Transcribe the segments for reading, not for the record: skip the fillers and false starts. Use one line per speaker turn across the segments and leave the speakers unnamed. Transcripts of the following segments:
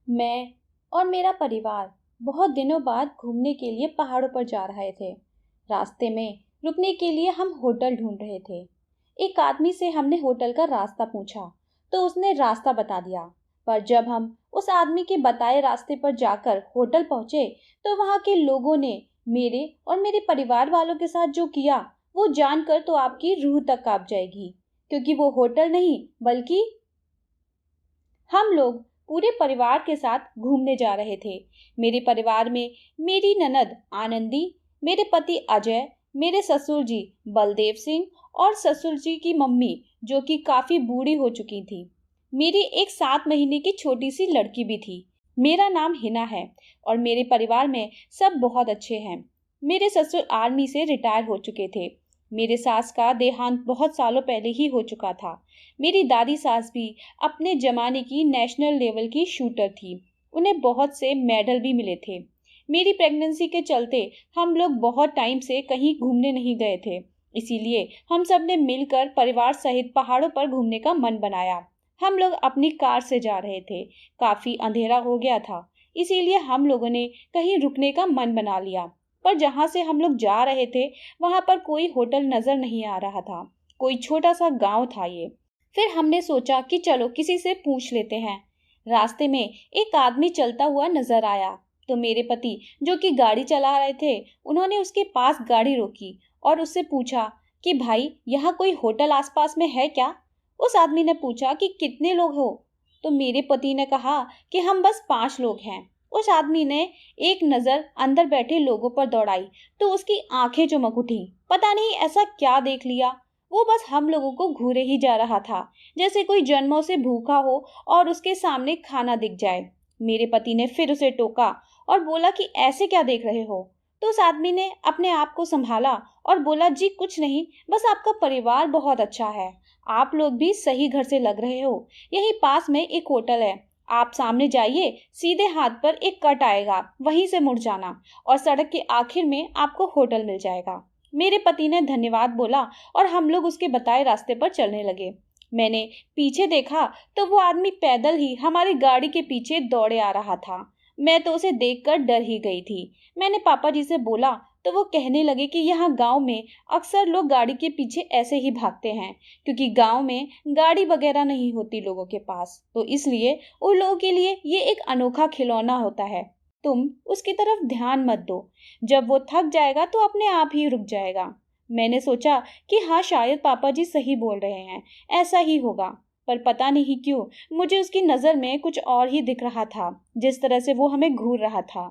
मैं और मेरा परिवार बहुत दिनों बाद घूमने के लिए पहाड़ों पर जा रहे थे। रास्ते में रुकने के लिए हम होटल ढूंढ रहे थे। एक आदमी से हमने होटल का रास्ता पूछा तो उसने रास्ता बता दिया। पर जब हम उस आदमी के बताए रास्ते पर जाकर होटल पहुंचे तो वहां के लोगों ने मेरे और मेरे परिवार वालों के साथ जो किया वो जानकर तो आपकी रूह तक कांप जाएगी। क्योंकि वो होटल नहीं बल्कि हम लोग पूरे परिवार के साथ घूमने जा रहे थे। मेरे परिवार में मेरी ननद आनंदी, मेरे पति अजय, मेरे ससुर जी बलदेव सिंह और ससुर जी की मम्मी जो कि काफी बूढ़ी हो चुकी थी। मेरी एक 7 महीने की छोटी सी लड़की भी थी। मेरा नाम हिना है और मेरे परिवार में सब बहुत अच्छे हैं। मेरे ससुर आर्मी से रिटायर हो चुके थे। मेरे सास का देहांत बहुत सालों पहले ही हो चुका था। मेरी दादी सास भी अपने जमाने की नेशनल लेवल की शूटर थी। उन्हें बहुत से मेडल भी मिले थे। मेरी प्रेगनेंसी के चलते हम लोग बहुत टाइम से कहीं घूमने नहीं गए थे। इसीलिए हम सब ने मिलकर परिवार सहित पहाड़ों पर घूमने का मन बनाया। हम लोग अपनी कार से जा रहे थे। काफी अंधेरा हो गया था, इसीलिए हम लोगों ने कहीं रुकने का मन बना लिया। पर जहां से हम लोग जा रहे थे वहां पर कोई होटल नजर नहीं आ रहा था। कोई छोटा सा गांव था ये। फिर हमने सोचा कि चलो किसी से पूछ लेते हैं। रास्ते में एक आदमी चलता हुआ नजर आया तो मेरे पति जो कि गाड़ी चला रहे थे उन्होंने उसके पास गाड़ी रोकी और उससे पूछा कि भाई यहाँ कोई होटल आसपास में है क्या। उस आदमी ने पूछा कि कितने लोग हो। तो मेरे पति ने कहा कि हम बस 5 लोग हैं। उस आदमी ने एक नजर अंदर बैठे लोगों पर दौड़ाई तो उसकी आंखें चमक उठी। पता नहीं ऐसा क्या देख लिया, वो बस हम लोगों को घूरे ही जा रहा था, जैसे कोई जन्मों से भूखा हो और उसके सामने खाना दिख जाए। मेरे पति ने फिर उसे टोका और बोला कि ऐसे क्या देख रहे हो। तो उस आदमी ने अपने आप को संभाला और बोला जी कुछ नहीं, बस आपका परिवार बहुत अच्छा है। आप लोग भी सही घर से लग रहे हो। यही पास में एक होटल है, आप सामने जाइए, सीधे हाथ पर एक कट आएगा, वहीं से मुड़ जाना और सड़क के आखिर में आपको होटल मिल जाएगा। मेरे पति ने धन्यवाद बोला और हम लोग उसके बताए रास्ते पर चलने लगे। मैंने पीछे देखा तो वो आदमी पैदल ही हमारी गाड़ी के पीछे दौड़े आ रहा था। मैं तो उसे देखकर डर ही गई थी। मैंने पापा जी से बोला तो वो कहने लगे कि यहाँ गांव में अक्सर लोग गाड़ी के पीछे ऐसे ही भागते हैं, क्योंकि गांव में गाड़ी वगैरह नहीं होती लोगों के पास, तो इसलिए उन लोगों के लिए ये एक अनोखा खिलौना होता है। तुम उसकी तरफ ध्यान मत दो, जब वो थक जाएगा तो अपने आप ही रुक जाएगा। मैंने सोचा कि हाँ शायद पापा जी सही बोल रहे हैं, ऐसा ही होगा। पर पता नहीं क्यों मुझे उसकी नजर में कुछ और ही दिख रहा था। जिस तरह से वो हमें घूर रहा था,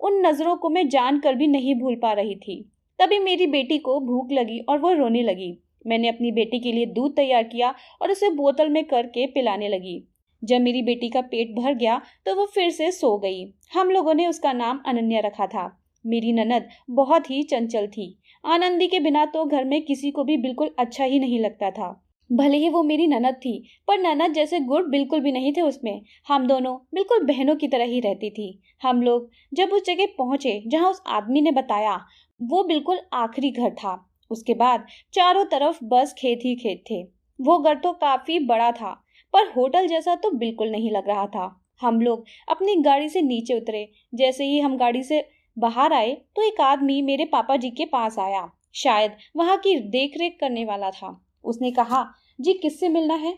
उन नजरों को मैं जानकर भी नहीं भूल पा रही थी। तभी मेरी बेटी को भूख लगी और वो रोने लगी। मैंने अपनी बेटी के लिए दूध तैयार किया और उसे बोतल में करके पिलाने लगी। जब मेरी बेटी का पेट भर गया तो वो फिर से सो गई। हम लोगों ने उसका नाम अनन्या रखा था। मेरी ननद बहुत ही चंचल थी। आनंदी के बिना तो घर में किसी को भी बिल्कुल अच्छा ही नहीं लगता था। भले ही वो मेरी ननद थी, पर ननद जैसे गुण बिल्कुल भी नहीं थे उसमें। हम दोनों बिल्कुल बहनों की तरह ही रहती थी। हम लोग जब उस जगह पहुंचे जहां उस आदमी ने बताया, वो बिल्कुल आखिरी घर था। उसके बाद चारों तरफ बस खेत ही खेत थे। वो घर तो काफी बड़ा था, पर होटल जैसा तो बिल्कुल नहीं लग रहा था। हम लोग अपनी गाड़ी से नीचे उतरे। जैसे ही हम गाड़ी से बाहर आए तो एक आदमी मेरे पापा जी के पास आया। शायद वहां की देख रेख करने वाला था। उसने कहा, जी किससे मिलना है।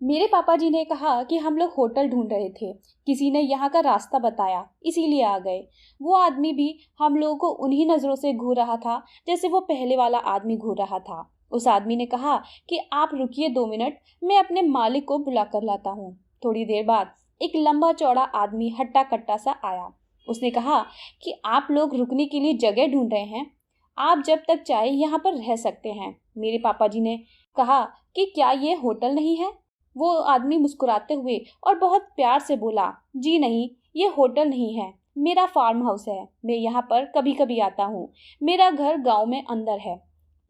मेरे पापा जी ने कहा कि हम लोग होटल ढूंढ रहे थे, किसी ने यहाँ का रास्ता बताया इसीलिए आ गए। वो आदमी भी हम लोगों को उन्हीं नजरों से घूर रहा था जैसे वो पहले वाला आदमी घूर रहा था। उस आदमी ने कहा कि आप रुकिए 2 मिनट, मैं अपने मालिक को बुला कर लाता हूँ। थोड़ी देर बाद एक लंबा चौड़ा आदमी हट्टा कट्टा सा आया। उसने कहा कि आप लोग रुकने के लिए जगह ढूंढ रहे हैं, आप जब तक चाहे यहाँ पर रह सकते हैं। मेरे पापा जी ने कहा कि क्या ये होटल नहीं है। वो आदमी मुस्कुराते हुए और बहुत प्यार से बोला, जी नहीं, ये होटल नहीं है, मेरा फार्म हाउस है। मैं यहाँ पर कभी कभी आता हूँ। मेरा घर गांव में अंदर है।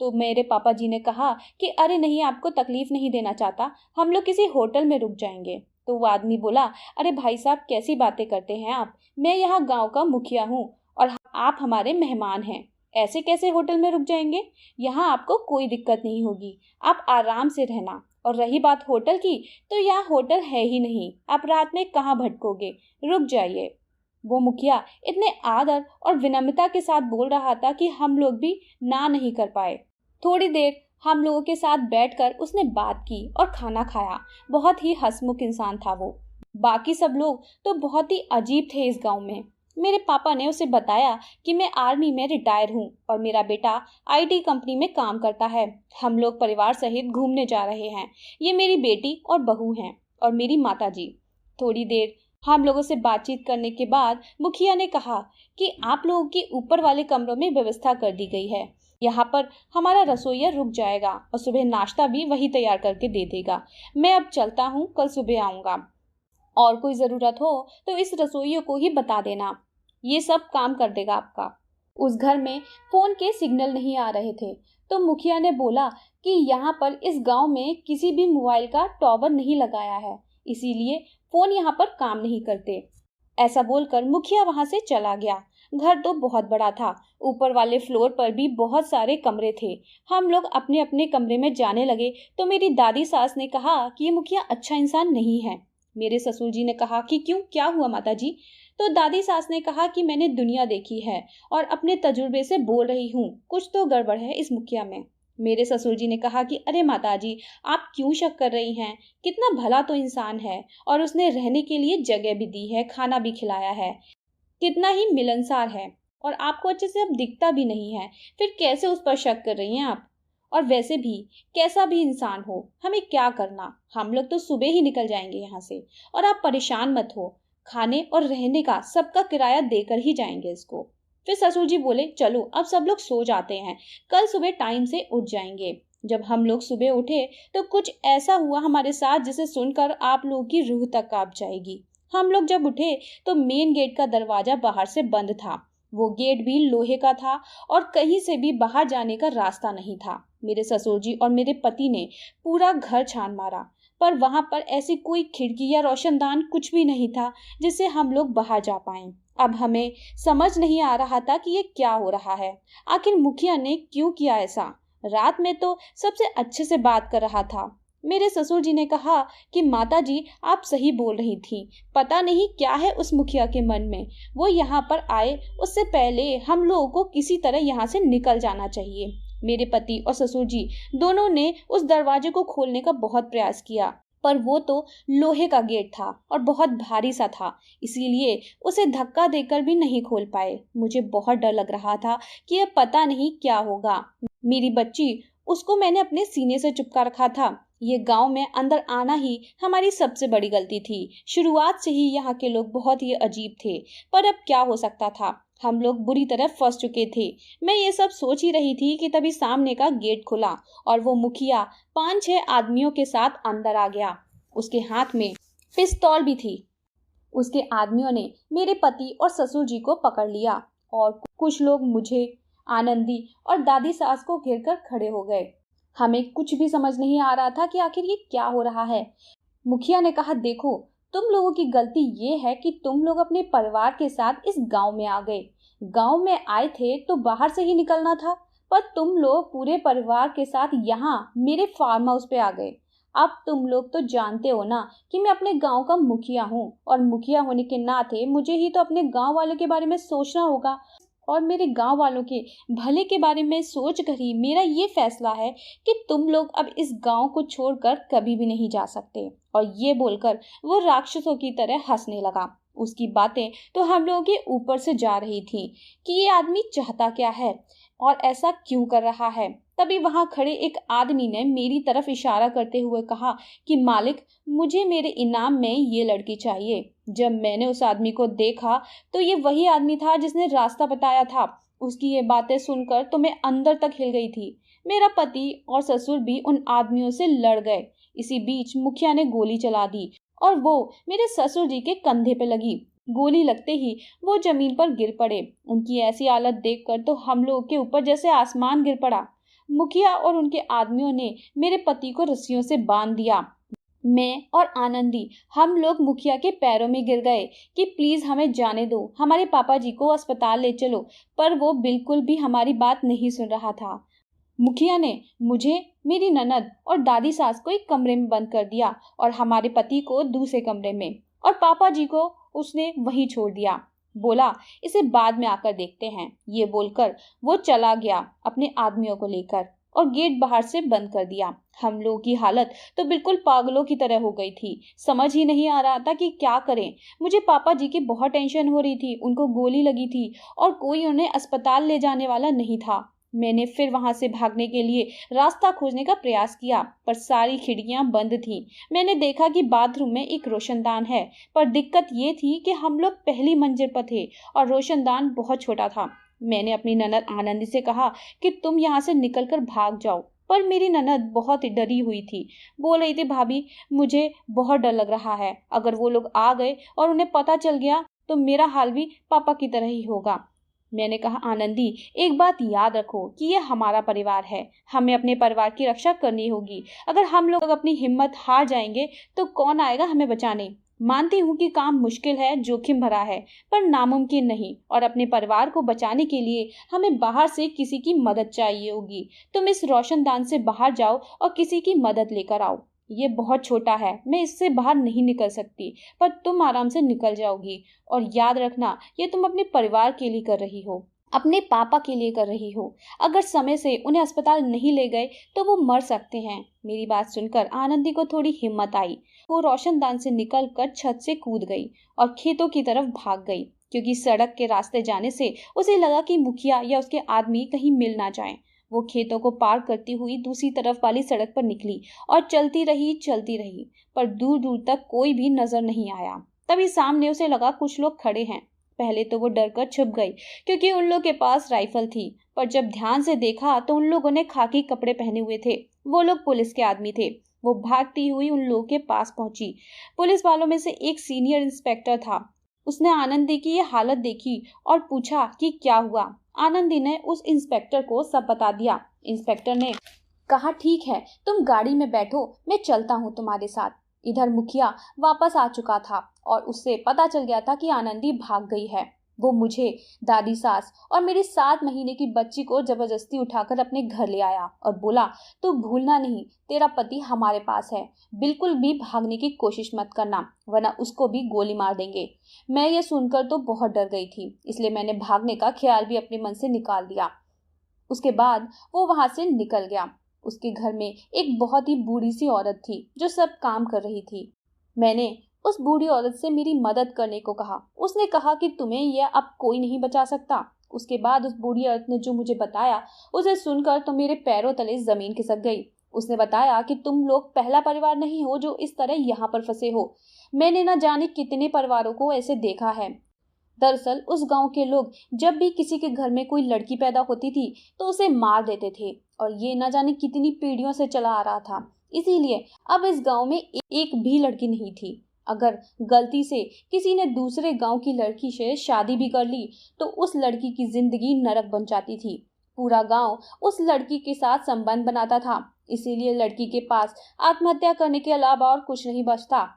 तो मेरे पापा जी ने कहा कि अरे नहीं, आपको तकलीफ नहीं देना चाहता, हम लोग किसी होटल में रुक जाएंगे। तो वो आदमी बोला, अरे भाई साहब कैसी बातें करते हैं आप, मैं यहाँ गाँव का मुखिया हूँ और आप हमारे मेहमान हैं, ऐसे कैसे होटल में रुक जाएंगे। यहाँ आपको कोई दिक्कत नहीं होगी, आप आराम से रहना। और रही बात होटल की, तो यहाँ होटल है ही नहीं। आप रात में कहाँ भटकोगे? रुक जाइए। वो मुखिया इतने आदर और विनम्रता के साथ बोल रहा था कि हम लोग भी ना नहीं कर पाए। थोड़ी देर हम लोगों के साथ बैठकर उसने बात की और खाना खाया। बहुत ही हंसमुख इंसान था वो। बाकी सब लोग तो बहुत ही अजीब थे इस गांव में। मेरे पापा ने उसे बताया कि मैं आर्मी में रिटायर हूँ और मेरा बेटा आईटी कंपनी में काम करता है। हम लोग परिवार सहित घूमने जा रहे हैं। ये मेरी बेटी और बहू हैं और मेरी माताजी। थोड़ी देर हम लोगों से बातचीत करने के बाद मुखिया ने कहा कि आप लोगों की ऊपर वाले कमरों में व्यवस्था कर दी गई है। यहाँ पर हमारा रसोइया रुक जाएगा और सुबह नाश्ता भी वही तैयार करके दे देगा। मैं अब चलता हूँ, कल सुबह आऊँगा। और कोई ज़रूरत हो तो इस रसोइये को ही बता देना, ये सब काम कर देगा आपका। उस घर में फ़ोन के सिग्नल नहीं आ रहे थे, तो मुखिया ने बोला कि यहाँ पर इस गांव में किसी भी मोबाइल का टावर नहीं लगाया है, इसीलिए फ़ोन यहाँ पर काम नहीं करते। ऐसा बोलकर मुखिया वहाँ से चला गया। घर तो बहुत बड़ा था। ऊपर वाले फ्लोर पर भी बहुत सारे कमरे थे। हम लोग अपने अपने कमरे में जाने लगे तो मेरी दादी सास ने कहा कि ये मुखिया अच्छा इंसान नहीं है। मेरे ससुर जी ने कहा कि क्यों, क्या हुआ माताजी? तो दादी सास ने कहा कि मैंने दुनिया देखी है और अपने तजुर्बे से बोल रही हूँ, कुछ तो गड़बड़ है इस मुखिया में। मेरे ससुर जी ने कहा कि अरे माताजी, आप क्यों शक कर रही हैं? कितना भला तो इंसान है और उसने रहने के लिए जगह भी दी है, खाना भी खिलाया है, कितना ही मिलनसार है, और आपको अच्छे से अब दिखता भी नहीं है, फिर कैसे उस पर शक कर रही हैं आप? और वैसे भी कैसा भी इंसान हो, हमें क्या करना, हम लोग तो सुबह ही निकल जाएंगे यहाँ से, और आप परेशान मत हो, खाने और रहने का सबका किराया देकर ही जाएंगे इसको। फिर ससुर जी बोले, चलो अब सब लोग सो जाते हैं, कल सुबह टाइम से उठ जाएंगे। जब हम लोग सुबह उठे तो कुछ ऐसा हुआ हमारे साथ जिसे सुनकर आप लोगों की रूह तक कांप जाएगी। हम लोग जब उठे तो मेन गेट का दरवाजा बाहर से बंद था। वो गेट भी लोहे का था और कहीं से भी बाहर जाने का रास्ता नहीं था। मेरे ससुर जी और मेरे पति ने पूरा घर छान मारा, पर वहां पर ऐसी कोई खिड़की या रोशनदान कुछ भी नहीं था जिससे हम लोग बाहर जा पाएं। अब हमें समझ नहीं आ रहा था कि ये क्या हो रहा है। आखिर मुखिया ने क्यों किया ऐसा? रात में तो सबसे अच्छे से बात कर रहा था। मेरे ससुर जी ने कहा कि माता जी, आप सही बोल रही थी, पता नहीं क्या है उस मुखिया के मन में। वो यहाँ पर आए उससे पहले हम लोगों को किसी तरह यहाँ से निकल जाना चाहिए। मेरे पति और ससुर जी दोनों ने उस दरवाजे को खोलने का बहुत प्रयास किया, पर वो तो लोहे का गेट था और बहुत भारी सा था, इसीलिए उसे धक्का देकर भी नहीं खोल पाए। मुझे बहुत डर लग रहा था कि अब पता नहीं क्या होगा। मेरी बच्ची, उसको मैंने अपने सीने से चिपका रखा था। ये गांव में अंदर आना ही हमारी सबसे बड़ी गलती थी। शुरुआत से ही यहाँ के लोग बहुत ही अजीब थे, पर अब क्या हो सकता था, हम लोग बुरी तरह फंस चुके थे। मैं ये सब सोच ही रही थी कि तभी सामने का गेट खुला और वो मुखिया 5-6 आदमियों के साथ अंदर आ गया। उसके हाथ में पिस्तौल भी थी। उसके आदमियों ने मेरे पति और ससुर जी को पकड़ लिया और कुछ लोग मुझे, आनंदी और दादी सास को घेरकर खड़े हो गए। हमें कुछ भी समझ नहीं आ रहा था कि आखिर ये क्या हो रहा है। मुखिया ने कहा, देखो, तुम लोगों की गलती ये है कि तुम लोग अपने परिवार के साथ इस गांव में आ गए। गांव में आए थे तो बाहर से ही निकलना था, पर तुम लोग पूरे परिवार के साथ यहाँ मेरे फार्म हाउस पे आ गए। अब तुम लोग तो जानते हो ना कि मैं अपने गांव का मुखिया हूँ, और मुखिया होने के नाते मुझे ही तो अपने गांव वालों के बारे में सोचना होगा, और मेरे गांव वालों के भले के बारे में सोच कर ही मेरा ये फैसला है कि तुम लोग अब इस गांव को छोड़कर कभी भी नहीं जा सकते। और ये बोलकर वो राक्षसों की तरह हंसने लगा। उसकी बातें तो हम लोगों के ऊपर से जा रही थी कि ये आदमी चाहता क्या है और ऐसा क्यों कर रहा है। तभी वहां खड़े एक आदमी ने मेरी तरफ इशारा करते हुए कहा कि मालिक, मुझे मेरे इनाम में ये लड़की चाहिए। जब मैंने उस आदमी को देखा तो ये वही आदमी था जिसने रास्ता बताया था। उसकी ये बातें सुनकर तो मैं अंदर तक हिल गई थी। मेरा पति और ससुर भी उन आदमियों से लड़ गए। इसी बीच मुखिया ने गोली चला दी और वो मेरे ससुर जी के कंधे पे लगी। गोली लगते ही वो जमीन पर गिर पड़े। उनकी ऐसी हालत देखकर तो हम लोग के ऊपर जैसे आसमान गिर पड़ा। मुखिया और उनके आदमियों ने मेरे पति को रस्सियों से बांध दिया। मैं और आनंदी, हम लोग मुखिया के पैरों में गिर गए कि प्लीज हमें जाने दो, हमारे पापा जी को अस्पताल ले चलो, पर वो बिल्कुल भी हमारी बात नहीं सुन रहा था। मुखिया ने मुझे, मेरी ननद और दादी सास को एक कमरे में बंद कर दिया और हमारे पति को दूसरे कमरे में, और पापा जी को उसने वहीं छोड़ दिया। बोला, इसे बाद में आकर देखते हैं। ये बोलकर वो चला गया अपने आदमियों को लेकर, और गेट बाहर से बंद कर दिया। हम लोगों की हालत तो बिल्कुल पागलों की तरह हो गई थी। समझ ही नहीं आ रहा था कि क्या करें। मुझे पापा जी की बहुत टेंशन हो रही थी। उनको गोली लगी थी और कोई उन्हें अस्पताल ले जाने वाला नहीं था। मैंने फिर वहां से भागने के लिए रास्ता खोजने का प्रयास किया, पर सारी खिड़कियां बंद थीं। मैंने देखा कि बाथरूम में एक रोशनदान है, पर दिक्कत ये थी कि हम लोग पहली मंजिल पर थे और रोशनदान बहुत छोटा था। मैंने अपनी ननद आनंदी से कहा कि तुम यहाँ से निकलकर भाग जाओ, पर मेरी ननद बहुत डरी हुई थी। बोल रही थी, भाभी मुझे बहुत डर लग रहा है। अगर वो लोग आ गए और उन्हें पता चल गया तो मेरा हाल भी पापा की तरह ही होगा। मैंने कहा, आनंदी एक बात याद रखो कि ये हमारा परिवार है। हमें अपने परिवार की रक्षा करनी होगी। अगर हम लोग अपनी हिम्मत हार जाएंगे तो कौन आएगा हमें बचाने। मानती हूँ कि काम मुश्किल है, जोखिम भरा है, पर नामुमकिन नहीं। और अपने परिवार को बचाने के लिए हमें बाहर से किसी की मदद चाहिए होगी। तुम इस रोशनदान से बाहर जाओ और किसी की मदद लेकर आओ। ये बहुत छोटा है, मैं इससे बाहर नहीं निकल सकती, पर तुम आराम से निकल जाओगी। और याद रखना, ये तुम अपने परिवार के लिए कर रही हो, अपने पापा के लिए कर रही हो। अगर समय से उन्हें अस्पताल नहीं ले गए तो वो मर सकते हैं। मेरी बात सुनकर आनंदी को थोड़ी हिम्मत आई। वो रोशनदान से निकलकर छत से कूद गई और खेतों की तरफ भाग गई, क्योंकि सड़क के रास्ते जाने से उसे लगा कि मुखिया या उसके आदमी कहीं मिल ना जाएं। वो खेतों को पार करती हुई दूसरी तरफ वाली सड़क पर निकली और चलती रही, पर दूर दूर तक कोई भी नजर नहीं आया। तभी सामने उसे लगा कुछ लोग खड़े हैं। पहले तो वो डरकर छुप गई, क्योंकि उन लोगों के पास राइफल थी, पर जब ध्यान से देखा तो उन लोगों ने खाकी कपड़े पहने हुए थे। वो लोग पुलिस के आदमी थे। वो भागती हुई उन लोगों के पास पहुंची। पुलिस वालों में से एक सीनियर इंस्पेक्टर था। उसने आनंदी की ये हालत देखी और पूछा कि क्या हुआ। आनंदी ने उस इंस्पेक्टर को सब बता दिया। इंस्पेक्टर ने कहा, ठीक है, तुम गाड़ी में बैठो, मैं चलता हूँ तुम्हारे साथ। इधर मुखिया वापस आ चुका था और उससे पता चल गया था कि आनंदी भाग गई है। वो मुझे, दादी सास और मेरी 7 महीने की बच्ची को जबरदस्ती उठाकर अपने घर ले आया और बोला, तू भूलना नहीं, तेरा पति हमारे पास है। बिल्कुल भी भागने की कोशिश मत करना, वरना उसको भी गोली मार देंगे। मैं ये सुनकर तो बहुत डर गई थी, इसलिए मैंने भागने का ख्याल भी अपने मन से निकाल दिया। उसके बाद वो वहां से निकल गया। उसके घर में एक बहुत ही बूढ़ी सी औरत थी जो सब काम कर रही थी। मैंने उस बूढ़ी औरत से मेरी मदद करने को कहा। उसने कहा कि तुम्हें यह अब कोई नहीं बचा सकता। उसके बाद उस बूढ़ी औरत ने जो मुझे बताया, उसे सुनकर तो मेरे पैरों तले जमीन खिसक गई। उसने बताया कि तुम लोग पहला परिवार नहीं हो जो इस तरह यहाँ पर फंसे हो। मैंने न जाने कितने परिवारों को ऐसे देखा है। दरअसल उस गांव के लोग जब भी किसी के घर में कोई लड़की पैदा होती थी तो उसे मार देते थे, और ये न जाने कितनी पीढ़ियों से चला आ रहा था। इसीलिए अब इस गांव में एक भी लड़की नहीं थी। अगर गलती से किसी ने दूसरे गांव की लड़की से शादी भी कर ली तो उस लड़की की जिंदगी नरक बन जाती थी। पूरा गांव उस लड़की के साथ संबंध बनाता था, इसीलिए लड़की के पास आत्महत्या करने के अलावा और कुछ नहीं बचता।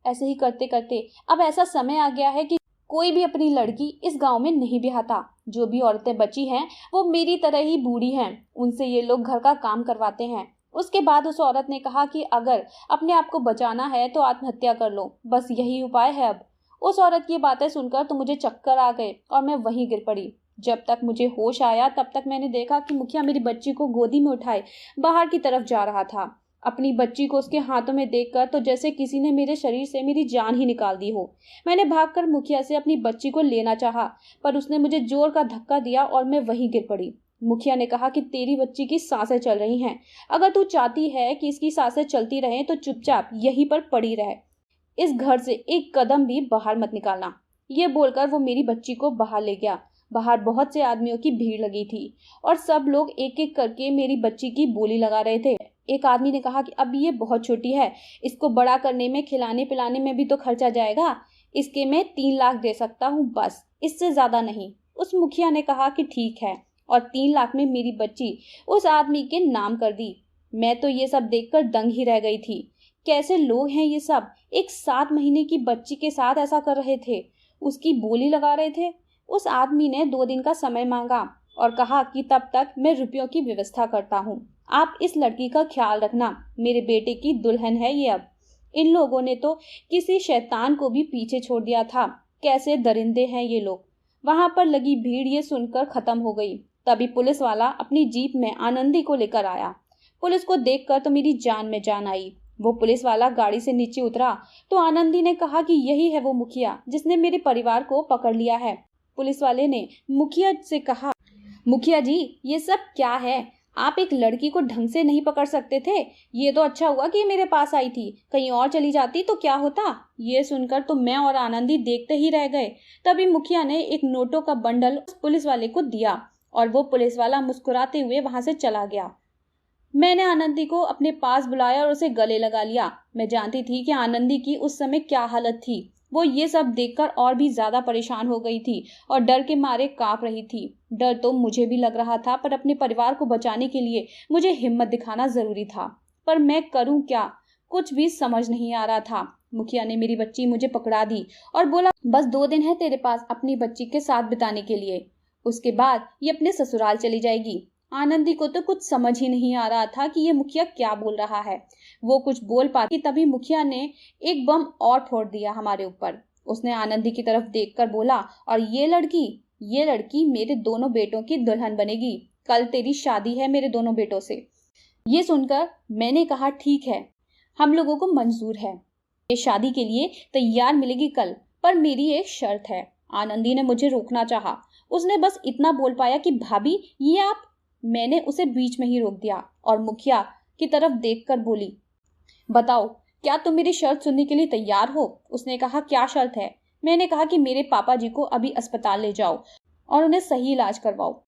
ऐसे ही करते करते अब ऐसा समय आ गया है कि कोई भी अपनी लड़की इस गांव में नहीं ब्याहता। जो भी औरतें बची हैं वो मेरी तरह ही बूढ़ी हैं। उनसे ये लोग घर का काम करवाते हैं। उसके बाद उस औरत ने कहा कि अगर अपने आप को बचाना है तो आत्महत्या कर लो, बस यही उपाय है अब। उस औरत की बातें सुनकर तो मुझे चक्कर आ गए और मैं वहीं गिर पड़ी। जब तक मुझे होश आया तब तक मैंने देखा कि मुखिया मेरी बच्ची को गोदी में उठाए बाहर की तरफ जा रहा था। अपनी बच्ची को उसके हाथों में देखकर तो जैसे किसी ने मेरे शरीर से मेरी जान ही निकाल दी हो। मैंने भागकर मुखिया से अपनी बच्ची को लेना चाहा, पर उसने मुझे जोर का धक्का दिया और मैं वहीं गिर पड़ी। मुखिया ने कहा कि तेरी बच्ची की सांसें चल रही हैं। अगर तू चाहती है कि इसकी सांसें चलती रहें तो चुपचाप यहीं पर पड़ी रहे। इस घर से एक कदम भी बाहर मत निकालना। ये बोलकर वो मेरी बच्ची को बाहर ले गया। बाहर बहुत से आदमियों की भीड़ लगी थी और सब लोग एक एक करके मेरी बच्ची की बोली लगा रहे थे। एक आदमी ने कहा कि अब ये बहुत छोटी है, इसको बड़ा करने में, खिलाने पिलाने में भी तो खर्चा जाएगा। इसके मैं 3 लाख दे सकता हूँ, बस, इससे ज्यादा नहीं। उस मुखिया ने कहा कि ठीक है, और 3 लाख में मेरी बच्ची उस आदमी के नाम कर दी। मैं तो ये सब देखकर दंग ही रह गई थी। कैसे लोग हैं ये सब, एक 7 महीने की बच्ची के साथ ऐसा कर रहे थे, उसकी बोली लगा रहे थे। उस आदमी ने 2 दिन का समय मांगा। और कहा कि तब तक मैं रुपयों की व्यवस्था करता हूँ। आप इस लड़की का ख्याल रखना, मेरे बेटे की दुल्हन है ये अब। इन लोगों ने तो किसी शैतान को भी पीछे छोड़ दिया था। कैसे दरिंदे हैं ये लोग। वहां पर लगी भीड़ ये सुनकर खत्म हो गई। तभी पुलिस वाला अपनी जीप में आनंदी को लेकर आया। पुलिस को देखकर तो मेरी जान में जान आई। वो पुलिस वाला गाड़ी से नीचे उतरा तो आनंदी ने कहा कि यही है वो मुखिया जिसने मेरे परिवार को पकड़ लिया है। पुलिस वाले ने मुखिया से कहा, मुखिया जी ये सब क्या है? आप एक लड़की को ढंग से नहीं पकड़ सकते थे? ये तो अच्छा हुआ कि मेरे पास आई थी, कहीं और चली जाती तो क्या होता? ये सुनकर तो मैं और आनंदी देखते ही रह गए। तभी मुखिया ने एक नोटों का बंडल उस पुलिस वाले को दिया और वो पुलिस वाला मुस्कुराते हुए वहां से चला गया। मैंने आनंदी को अपने पास बुलाया और उसे गले लगा लिया। मैं जानती थी कि आनंदी की उस समय क्या हालत थी। वो ये सब देखकर और भी ज्यादा परेशान हो गई थी और डर के मारे कांप रही थी। डर तो मुझे भी लग रहा था, पर अपने परिवार को बचाने के लिए मुझे हिम्मत दिखाना जरूरी था। पर मैं करूं क्या, कुछ भी समझ नहीं आ रहा था। मुखिया ने मेरी बच्ची मुझे पकड़ा दी और बोला, बस 2 दिन है तेरे पास अपनी बच्ची के साथ बिताने के लिए, उसके बाद ये अपने ससुराल चली जाएगी। आनंदी को तो कुछ समझ ही नहीं आ रहा था कि ये मुखिया क्या बोल रहा है। वो कुछ बोल पाती तभी मुखिया ने एक बम और फोड़ दिया हमारे ऊपर। उसने आनंदी की तरफ देखकर बोला, और ये लड़की मेरे दोनों बेटों की दुल्हन बनेगी। कल तेरी शादी है मेरे दोनों बेटों से। ये सुनकर मैंने कहा, ठीक है, हम लोगों को मंजूर है, ये शादी के लिए तैयार मिलेगी कल, पर मेरी एक शर्त है। आनंदी ने मुझे रोकना चाहा। उसने बस इतना बोल पाया कि भाभी ये आप। मैंने उसे बीच में ही रोक दिया और मुखिया की तरफ देखकर बोली, बताओ क्या तुम मेरी शर्त सुनने के लिए तैयार हो? उसने कहा, क्या शर्त है? मैंने कहा कि मेरे पापा जी को अभी अस्पताल ले जाओ और उन्हें सही इलाज करवाओ।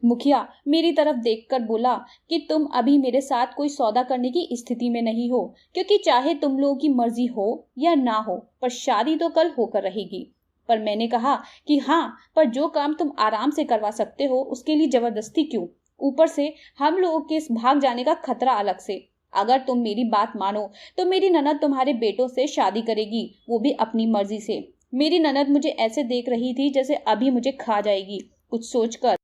मुखिया मेरी तरफ देखकर बोला कि तुम अभी मेरे साथ कोई सौदा करने की स्थिति में नहीं हो, क्योंकि चाहे तुम लोगों की मर्जी हो या ना हो, पर शादी तो कल होकर रहेगी। पर मैंने कहा कि हाँ, पर जो काम तुम आराम से करवा सकते हो उसके लिए जबरदस्ती क्यों? ऊपर से हम लोगों के इस भाग जाने का खतरा अलग से। अगर तुम मेरी बात मानो तो मेरी ननद तुम्हारे बेटों से शादी करेगी, वो भी अपनी मर्जी से। मेरी ननद मुझे ऐसे देख रही थी जैसे अभी मुझे खा जाएगी। कुछ सोचकर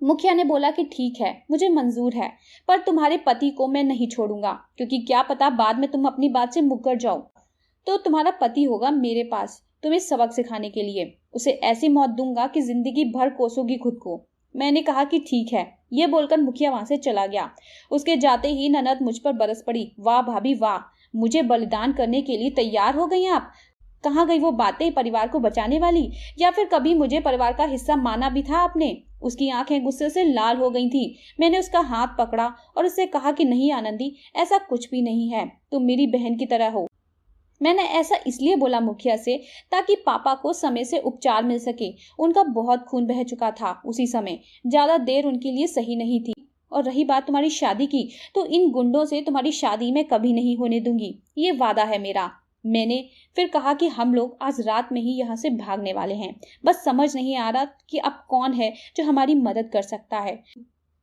मुखिया ने बोला कि ठीक है, मुझे मंजूर है, पर तुम्हारे पति को मैं नहीं छोड़ूंगा, क्योंकि क्या पता बाद में तुम अपनी बात से मुकर जाओ तो तुम्हारा पति होगा मेरे पास तुम्हें सबक सिखाने के लिए। उसे ऐसी मौत दूंगा कि जिंदगी भर कोसोगी खुद को। मैंने कहा कि ठीक है। ये बोलकर मुखिया वहां से चला गया। उसके जाते ही ननद मुझ पर बरस पड़ी, वाह भाभी वाह, मुझे बलिदान करने के लिए तैयार हो गई आप। कहाँ गई वो बातें परिवार को बचाने वाली? या फिर कभी मुझे परिवार का हिस्सा माना भी था आपने? उसकी आंखें गुस्से से लाल हो गई थी। मैंने उसका हाथ पकड़ा और उससे कहा कि नहीं आनंदी, ऐसा कुछ भी नहीं है, तुम मेरी बहन की तरह हो। मैंने ऐसा इसलिए बोला मुखिया से ताकि पापा को समय से उपचार मिल सके। उनका बहुत खून बह चुका था उसी समय। ज्यादा देर उनके लिए सही नहीं थी। और रही बात तुम्हारी शादी की, तो इन गुंडों से तुम्हारी शादी मैं कभी नहीं होने दूंगी, ये वादा है मेरा। मैंने फिर कहा कि हम लोग आज रात में ही यहाँ से भागने वाले हैं। बस समझ नहीं आ रहा कि अब कौन है जो हमारी मदद कर सकता है,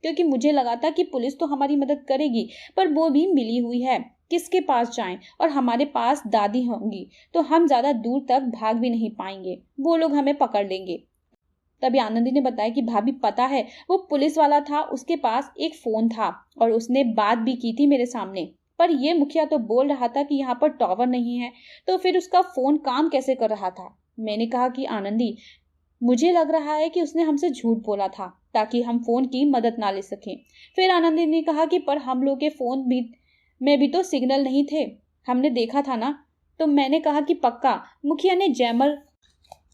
क्योंकि मुझे लगा था कि पुलिस तो हमारी मदद करेगी, पर वो भी मिली हुई है। किसके पास जाएं? और हमारे पास दादी होंगी तो हम ज्यादा दूर तक भाग भी नहीं पाएंगे, वो लोग हमें पकड़ लेंगे। तभी आनंदी ने बताया कि भाभी पता है, वो पुलिस वाला था, उसके पास एक फोन था और उसने बात भी की थी मेरे सामने। पर ये मुखिया तो बोल रहा था कि यहाँ पर टावर नहीं है, तो फिर उसका फोन काम कैसे कर रहा था? मैंने कहा कि आनंदी, मुझे लग रहा है कि उसने हमसे झूठ बोला था ताकि हम फोन की मदद ना ले सकें। फिर आनंदी ने कहा कि पर हम लोग के फोन में भी तो सिग्नल नहीं थे, हमने देखा था ना। तो मैंने कहा कि पक्का मुखिया ने जैमर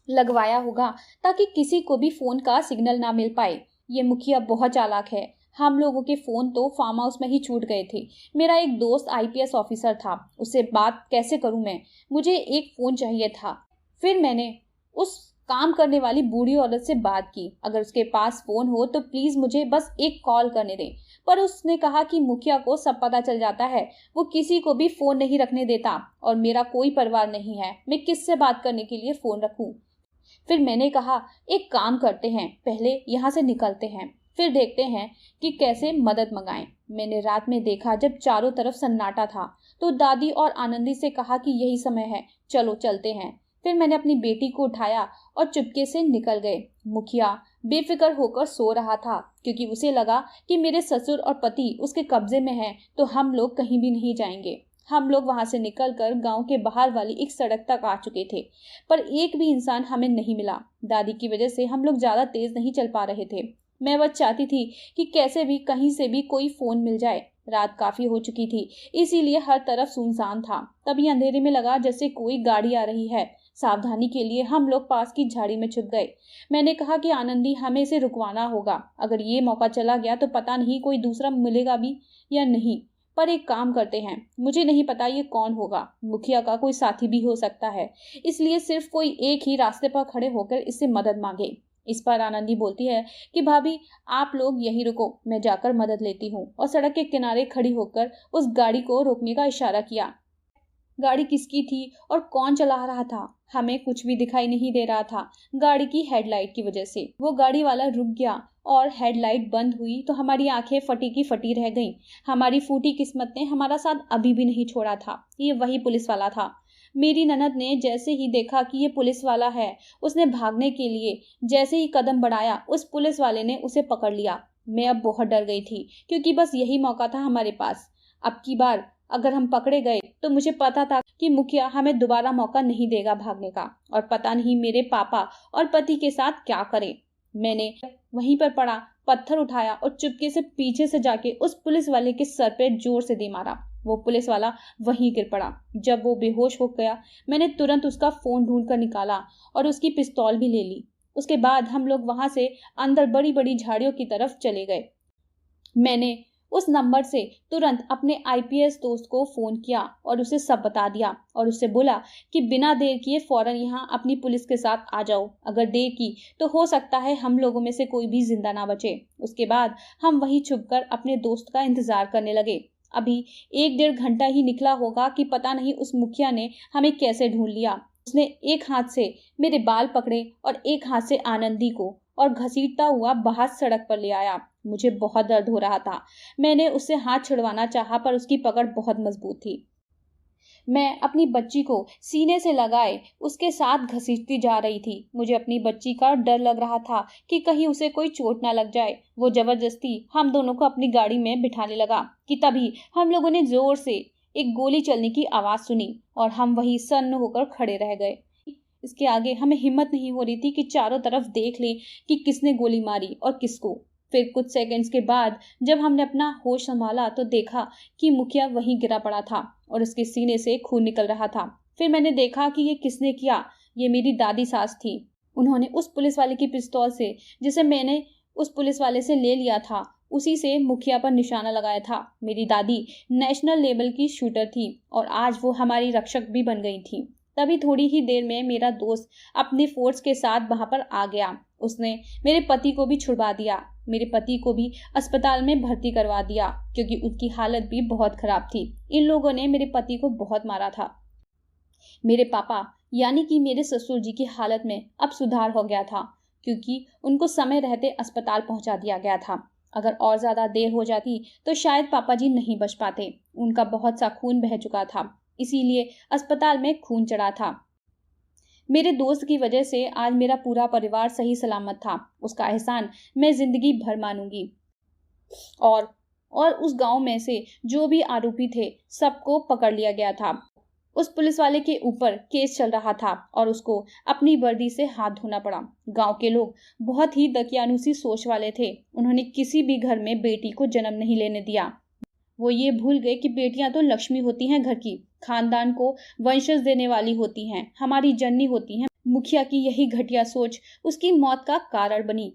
लगवाया होगा ताकि किसी को भी फोन का सिग्नल ना मिल पाए। ये मुखिया बहुत चालाक है। हम लोगों के फोन तो फार्म हाउस में ही छूट गए थे। मेरा एक दोस्त आईपीएस ऑफिसर था, उससे बात कैसे करूं मैं? मुझे एक फोन चाहिए था। फिर मैंने उस काम करने वाली बूढ़ी औरत से बात की, अगर उसके पास फोन हो तो प्लीज मुझे बस एक कॉल करने दें। पर उसने कहा कि मुखिया को सब पता चल जाता है, वो किसी को भी फोन नहीं रखने देता, और मेरा कोई परिवार नहीं है, मैं किससे बात करने के लिए फोन रखूं? फिर मैंने कहा एक काम करते हैं, पहले यहाँ से निकलते हैं, फिर देखते हैं कि कैसे मदद मंगाएं। मैंने रात में देखा जब चारों तरफ सन्नाटा था, तो दादी और आनंदी से कहा कि यही समय है, चलो चलते हैं। फिर मैंने अपनी बेटी को उठाया और चुपके से निकल गए। मुखिया बेफिक्र होकर सो रहा था क्योंकि उसे लगा कि मेरे ससुर और पति उसके कब्जे में हैं, तो हम लोग कहीं भी नहीं जाएंगे। हम लोग वहां से निकलकर गांव के बाहर वाली एक सड़क तक आ चुके थे, पर एक भी इंसान हमें नहीं मिला। दादी की वजह से हम लोग ज्यादा तेज नहीं चल पा रहे थे। मैं बस चाहती थी कि कैसे भी कहीं से भी कोई फोन मिल जाए। रात काफी हो चुकी थी, इसीलिए हर तरफ सुनसान था। तभी अंधेरे में लगा जैसे कोई गाड़ी आ रही है। सावधानी के लिए हम लोग पास की झाड़ी में छुप गए। मैंने कहा कि आनंदी, हमें इसे रुकवाना होगा। अगर ये मौका चला गया तो पता नहीं कोई दूसरा मिलेगा भी या नहीं। पर एक काम करते हैं, मुझे नहीं पता ये कौन होगा, मुखिया का कोई साथी भी हो सकता है, इसलिए सिर्फ कोई एक ही रास्ते पर खड़े होकर इससे मदद मांगे। इस पर आनंदी बोलती है कि भाभी, आप लोग यहीं रुको, मैं जाकर मदद लेती हूँ, और सड़क के किनारे खड़ी होकर उस गाड़ी को रोकने का इशारा किया। गाड़ी किसकी थी और कौन चला रहा था, हमें कुछ भी दिखाई नहीं दे रहा था। गाड़ी की हेडलाइट की वजह से वो गाड़ी वाला रुक गया और हेडलाइट बंद हुई तो हमारी आंखें फटी की फटी रह गईं। हमारी फूटी किस्मत ने हमारा साथ अभी भी नहीं छोड़ा था। ये वही पुलिस वाला था। मेरी ननद ने जैसे ही देखा कि ये पुलिस वाला है, उसने भागने के लिए जैसे ही कदम बढ़ाया, उस पुलिस वाले ने उसे पकड़ लिया। मैं अब बहुत डर गई थी क्योंकि बस यही मौका था हमारे पास। अब की बार अगर हम पकड़े गए तो मुझे पता था कि मुखिया हमें दोबारा मौका नहीं देगा भागने का, और पता नहीं मेरे पापा और पति के साथ क्या करे। मैंने वहीं पर पड़ा पत्थर उठाया और चुपके से पीछे से जाके उस पुलिस वाले के सर पे जोर से दे मारा। वो पुलिस वाला वहीं गिर पड़ा। जब वो बेहोश हो गया, मैंने तुरंत उसका फोन ढूंढ कर निकाला और उसकी पिस्तौल भी ले ली। उसके बाद हम लोग वहां से अंदर बड़ी बड़ी झाड़ियों की तरफ चले गए। मैंने उस नंबर से तुरंत अपने आईपीएस दोस्त को फोन किया और उसे सब बता दिया और उससे बोला कि बिना देर किए फौरन यहाँ अपनी पुलिस के साथ आ जाओ। अगर देर की तो हो सकता है हम लोगों में से कोई भी जिंदा ना बचे। उसके बाद हम वहीं छुपकर अपने दोस्त का इंतजार करने लगे। अभी 1-1.5 घंटा ही निकला होगा कि पता नहीं उस मुखिया ने हमें कैसे ढूंढ लिया। उसने एक हाथ से मेरे बाल पकड़े और एक हाथ से आनंदी को और घसीटता हुआ बाहर सड़क पर ले आया। मुझे बहुत दर्द हो रहा था। मैंने उससे हाथ छुड़वाना चाहा पर उसकी पकड़ बहुत मजबूत थी। मैं अपनी बच्ची को सीने से लगाए उसके साथ घसीटती जा रही थी। मुझे अपनी बच्ची का डर लग रहा था कि कहीं उसे कोई चोट ना लग जाए। वो जबरदस्ती हम दोनों को अपनी गाड़ी में बिठाने लगा कि तभी हम लोगों ने जोर से एक गोली चलने की आवाज सुनी और हम वहीं सन्न होकर खड़े रह गए। इसके आगे हमें हिम्मत नहीं हो रही थी कि चारों तरफ देख लें कि किसने गोली मारी और किसको। फिर कुछ सेकंड्स के बाद जब हमने अपना होश संभाला तो देखा कि मुखिया वहीं गिरा पड़ा था और उसके सीने से खून निकल रहा था। फिर मैंने देखा कि ये किसने किया। ये मेरी दादी सास थी। उन्होंने उस पुलिस वाले की पिस्तौल से, जिसे मैंने उस पुलिस वाले से ले लिया था, उसी से मुखिया पर निशाना लगाया था। मेरी दादी नेशनल लेवल की शूटर थी और आज वो हमारी रक्षक भी बन गई थी। तभी थोड़ी ही देर में मेरा दोस्त अपने फोर्स के साथ वहां पर आ गया। उसने मेरे पति को भी छुड़वा दिया। मेरे पति को भी अस्पताल में भर्ती करवा दिया क्योंकि उसकी हालत भी बहुत खराब थी। इन लोगों ने मेरे पति को बहुत मारा था। मेरे पापा यानी कि मेरे ससुर जी की हालत में अब सुधार हो गया था क्योंकि उनको समय रहते अस्पताल पहुंचा दिया गया था। अगर और ज्यादा देर हो जाती तो शायद पापा जी नहीं बच पाते। उनका बहुत सा खून बह चुका था, इसीलिए अस्पताल में खून चढ़ा था। मेरे दोस्त की वजह से आज मेरा पूरा परिवार सही सलामत था। उसका एहसान मैं जिंदगी भर मानूंगी। और उस गांव में से जो भी आरोपी थे सबको पकड़ लिया गया था। उस पुलिस वाले के ऊपर केस चल रहा था और उसको अपनी वर्दी से हाथ धोना पड़ा। गांव के लोग बहुत ही दकियानुसी सोच वाले थे। उन्होंने किसी भी घर में बेटी को जन्म नहीं लेने दिया। वो ये भूल गए कि बेटियां तो लक्ष्मी होती हैं, घर की, खानदान को वंशज देने वाली होती हैं, हमारी जननी होती हैं। मुखिया की यही घटिया सोच उसकी मौत का कारण बनी।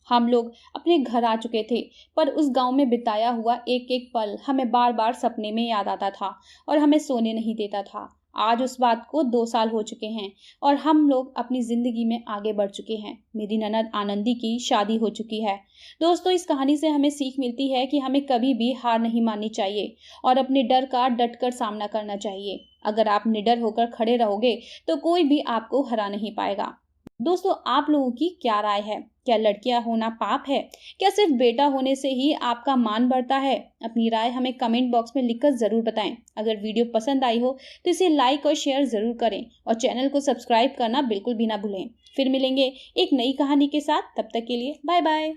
हम लोग अपने घर आ चुके थे, पर उस गांव में बिताया हुआ एक एक पल हमें बार बार सपने में याद आता था और हमें सोने नहीं देता था। आज उस बात को 2 साल हो चुके हैं और हम लोग अपनी जिंदगी में आगे बढ़ चुके हैं। मेरी ननद आनंदी की शादी हो चुकी है। दोस्तों, इस कहानी से हमें सीख मिलती है कि हमें कभी भी हार नहीं माननी चाहिए और अपने डर का डटकर सामना करना चाहिए। अगर आप निडर होकर खड़े रहोगे तो कोई भी आपको हरा नहीं पाएगा। दोस्तों, आप लोगों की क्या राय है? क्या लड़कियां होना पाप है? क्या सिर्फ बेटा होने से ही आपका मान बढ़ता है? अपनी राय हमें कमेंट बॉक्स में लिखकर ज़रूर बताएं। अगर वीडियो पसंद आई हो तो इसे लाइक और शेयर ज़रूर करें और चैनल को सब्सक्राइब करना बिल्कुल भी ना भूलें। फिर मिलेंगे एक नई कहानी के साथ, तब तक के लिए बाय बाय।